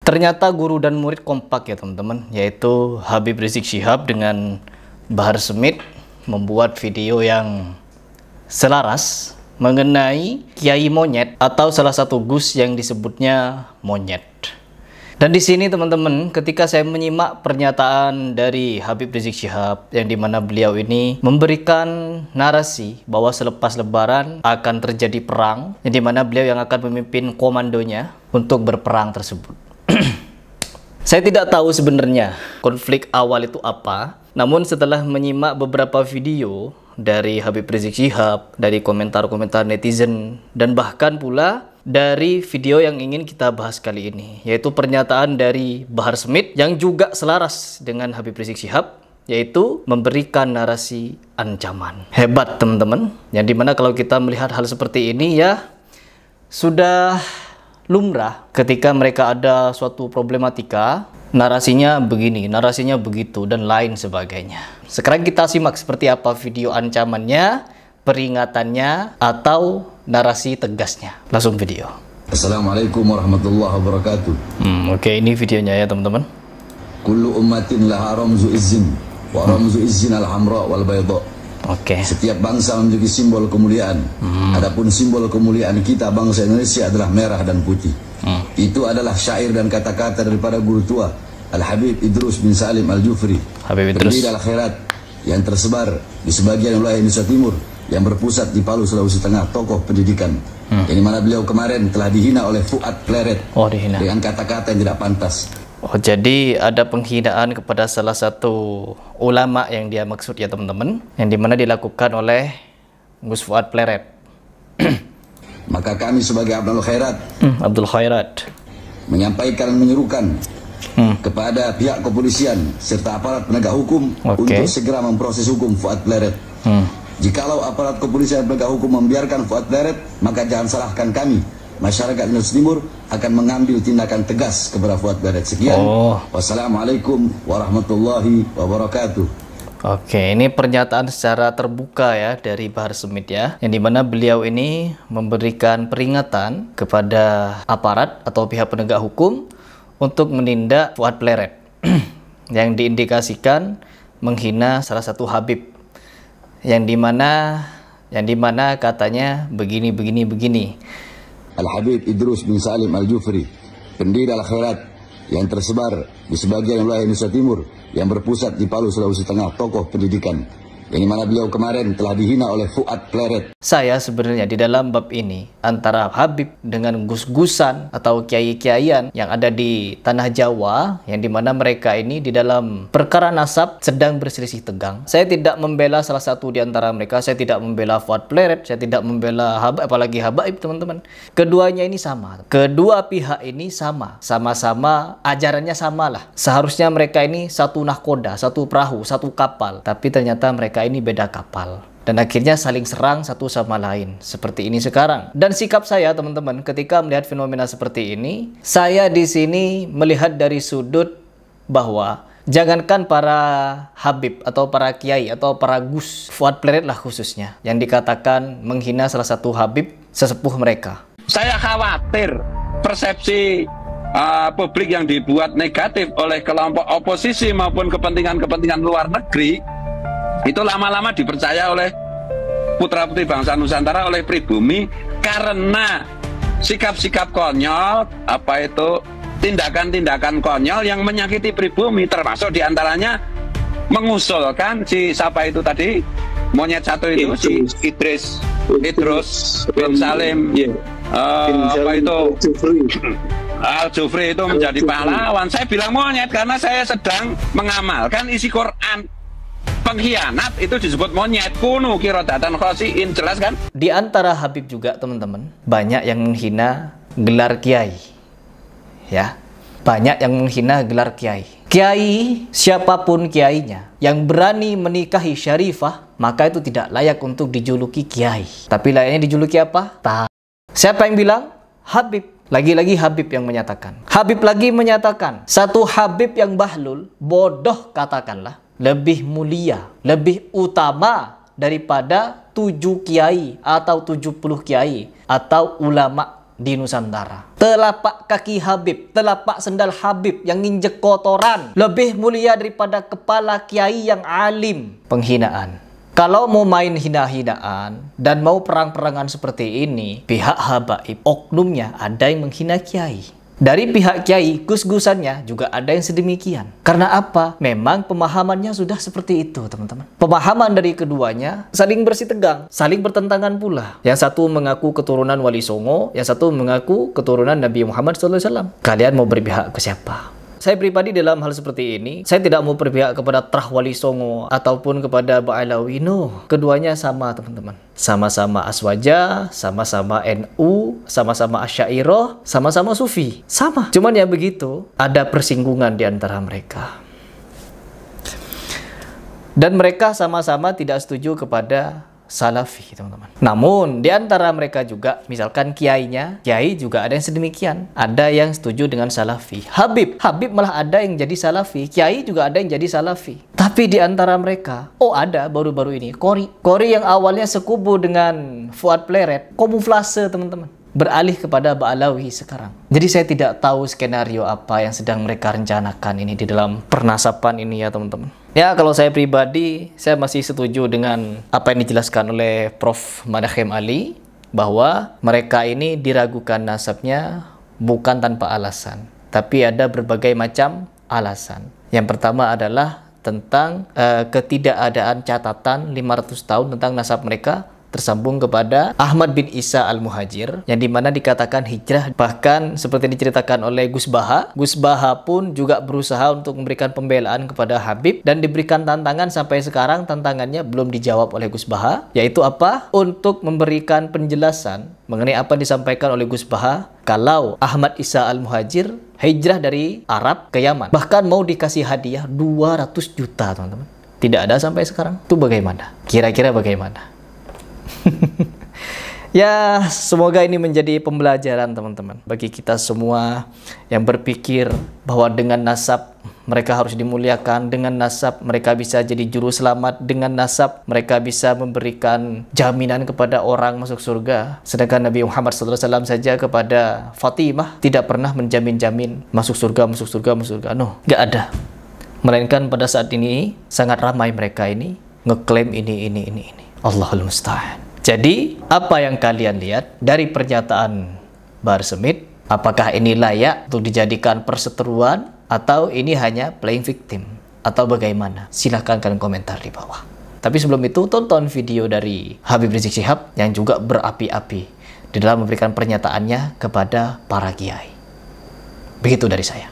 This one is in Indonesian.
Ternyata guru dan murid kompak ya teman-teman, yaitu Habib Rizik Syihab dengan Bahar Smith membuat video yang selaras mengenai Kiai Monyet atau salah satu Gus yang disebutnya Monyet. Dan di sini teman-teman, ketika saya menyimak pernyataan dari Habib Rizik Syihab yang dimana beliau ini memberikan narasi bahwa selepas Lebaran akan terjadi perang, yang dimana beliau yang akan memimpin komandonya untuk berperang tersebut. Saya tidak tahu sebenarnya konflik awal itu apa, namun setelah menyimak beberapa video dari Habib Rizik Syihab, dari komentar-komentar netizen, dan bahkan pula dari video yang ingin kita bahas kali ini, yaitu pernyataan dari Bahar Smith yang juga selaras dengan Habib Rizik Syihab, yaitu memberikan narasi ancaman. Hebat teman-teman, yang dimana kalau kita melihat hal seperti ini ya sudah lumrah ketika mereka ada suatu problematika, narasinya begini, narasinya begitu, dan lain sebagainya. Sekarang kita simak seperti apa video ancamannya, peringatannya, atau narasi tegasnya. Langsung video. Assalamualaikum warahmatullahi wabarakatuh. Oke, ini videonya ya teman-teman. Kullu ummatin laha ramzu izzin wa ramzu izzin al-hamra wal bayda. Oke. Setiap bangsa memiliki simbol kemuliaan. Adapun simbol kemuliaan kita bangsa Indonesia adalah merah dan putih. Itu adalah syair dan kata-kata daripada guru tua Al-Habib Idrus bin Salim Al-Jufri, pendiri Al-Khairat yang tersebar di sebagian wilayah Indonesia Timur, yang berpusat di Palu, Sulawesi Tengah, tokoh pendidikan, yang mana beliau kemarin telah dihina oleh Fuad Pleret dengan kata-kata yang tidak pantas. Oh, jadi ada penghinaan kepada salah satu ulama yang dia maksud ya teman-teman, yang dimana dilakukan oleh Gus Fuad Pleret. Maka kami sebagai Abdul Khairat menyampaikan dan menyerukan kepada pihak kepolisian serta aparat penegak hukum untuk segera memproses hukum Fuad Pleret. Jikalau aparat kepolisian penegak hukum membiarkan Fuad Pleret, maka jangan salahkan kami, masyarakat Indonesia Timur akan mengambil tindakan tegas kepada Fuad Pleret. Sekian. Wassalamualaikum warahmatullahi wabarakatuh. Oke, ini pernyataan secara terbuka ya dari Bahar Smith ya, yang dimana beliau ini memberikan peringatan kepada aparat atau pihak penegak hukum untuk menindak Fuad Pleret yang diindikasikan menghina salah satu Habib, yang dimana katanya begini. Al-Habib Idrus bin Salim Al-Jufri, pendiri Al-Khairat yang tersebar di sebagian wilayah Indonesia Timur, yang berpusat di Palu, Sulawesi Tengah, tokoh pendidikan, yang dimana beliau kemarin telah dihina oleh Fuad Pleret. Saya sebenarnya di dalam bab ini antara Habib dengan gus-gusan atau kiai-kiaian yang ada di tanah Jawa, yang dimana mereka ini di dalam perkara nasab sedang berselisih tegang. Saya tidak membela salah satu di antara mereka, saya tidak membela Fuad Pleret, saya tidak membela Habib, apalagi Habaib teman-teman. Keduanya ini sama, kedua pihak ini sama-sama ajarannya samalah. Seharusnya mereka ini satu nahkoda, satu perahu, satu kapal, tapi ternyata mereka ini beda kapal, dan akhirnya saling serang satu sama lain seperti ini sekarang. Dan sikap saya teman-teman ketika melihat fenomena seperti ini, saya di sini melihat dari sudut bahwa jangankan para Habib atau para kiai atau para Gus, Fuad Pleret lah khususnya, yang dikatakan menghina salah satu Habib sesepuh mereka. Saya khawatir persepsi publik yang dibuat negatif oleh kelompok oposisi maupun kepentingan-kepentingan luar negeri itu lama-lama dipercaya oleh putra-putri bangsa Nusantara, oleh pribumi, karena sikap-sikap konyol, tindakan-tindakan konyol yang menyakiti pribumi, termasuk diantaranya mengusulkan si siapa itu tadi, monyet satu itu, si Idrus bin Salim, Al-Jufri itu menjadi pahlawan. Saya bilang monyet karena saya sedang mengamalkan isi Quran. Pengkhianat itu disebut monyet, kunu kirodatan khosiin, jelas kan? Di antara Habib juga teman-teman, banyak yang menghina gelar kiai. Ya, banyak yang menghina gelar kiai. Kiai, siapapun kiainya, yang berani menikahi syarifah, maka itu tidak layak untuk dijuluki kiai. Tapi layaknya dijuluki apa? Siapa yang bilang? Habib. Lagi-lagi Habib yang menyatakan. Habib lagi menyatakan, satu Habib yang bahlul, bodoh katakanlah, lebih mulia, lebih utama daripada 7 kiai atau 70 kiai atau ulama di Nusantara. Telapak kaki Habib, telapak sendal Habib yang nginjek kotoran lebih mulia daripada kepala kiai yang alim. Penghinaan. Kalau mau main hina-hinaan dan mau perang-perangan seperti ini, pihak habaib, oknumnya ada yang menghina kiai. Dari pihak kiai, gus-gusannya juga ada yang sedemikian. Karena apa? Memang pemahamannya sudah seperti itu, teman-teman. Pemahaman dari keduanya saling bersitegang, saling bertentangan pula. Yang satu mengaku keturunan Wali Songo, yang satu mengaku keturunan Nabi Muhammad SAW. Kalian mau berpihak ke siapa? Saya pribadi dalam hal seperti ini, saya tidak mau berpihak kepada Trah Wali Songo ataupun kepada Ba'alawi. No, keduanya sama, teman-teman. Sama-sama Aswaja, sama-sama NU, sama-sama Asy'ariyah, sama-sama Sufi. Sama. Cuman ya begitu, ada persinggungan di antara mereka. Dan mereka sama-sama tidak setuju kepada Salafi, teman-teman. Namun, di antara mereka juga, misalkan kiainya, kiai juga ada yang sedemikian. Ada yang setuju dengan Salafi. Habib malah ada yang jadi Salafi. Kiai juga ada yang jadi Salafi. Tapi di antara mereka, ada baru-baru ini, Qori yang awalnya sekubu dengan Fuad Pleret, kamuflase, teman-teman. Beralih kepada Ba'alawi sekarang. Jadi saya tidak tahu skenario apa yang sedang mereka rencanakan ini di dalam pernasapan ini ya, teman-teman. Ya, kalau saya pribadi, saya masih setuju dengan apa yang dijelaskan oleh Prof. Madakhem Ali, bahwa mereka ini diragukan nasabnya bukan tanpa alasan, tapi ada berbagai macam alasan. Yang pertama adalah tentang ketidakadaan catatan 500 tahun tentang nasab mereka tersambung kepada Ahmad bin Isa Al-Muhajir, yang dimana dikatakan hijrah. Bahkan seperti diceritakan oleh Gus Baha pun juga berusaha untuk memberikan pembelaan kepada Habib, dan diberikan tantangan sampai sekarang tantangannya belum dijawab oleh Gus Baha, yaitu apa? Untuk memberikan penjelasan mengenai apa yang disampaikan oleh Gus Baha kalau Ahmad Isa Al-Muhajir hijrah dari Arab ke Yaman, bahkan mau dikasih hadiah 200 juta, teman-teman. Tidak ada sampai sekarang. Itu bagaimana? Kira-kira bagaimana? Ya, semoga ini menjadi pembelajaran, teman-teman, bagi kita semua yang berpikir bahwa dengan nasab mereka harus dimuliakan, dengan nasab mereka bisa jadi juru selamat, dengan nasab mereka bisa memberikan jaminan kepada orang masuk surga. Sedangkan Nabi Muhammad SAW saja kepada Fatimah tidak pernah menjamin-jamin masuk surga. No, nggak ada. Melainkan pada saat ini sangat ramai mereka ini ngeklaim ini. Allahul Musta'an. Jadi, apa yang kalian lihat dari pernyataan Bahar Smith? Apakah ini layak untuk dijadikan perseteruan, atau ini hanya playing victim, atau bagaimana? Silahkan kalian komentar di bawah. Tapi sebelum itu, tonton video dari Habib Rizik Syihab yang juga berapi-api di dalam memberikan pernyataannya kepada para kiai. Begitu dari saya.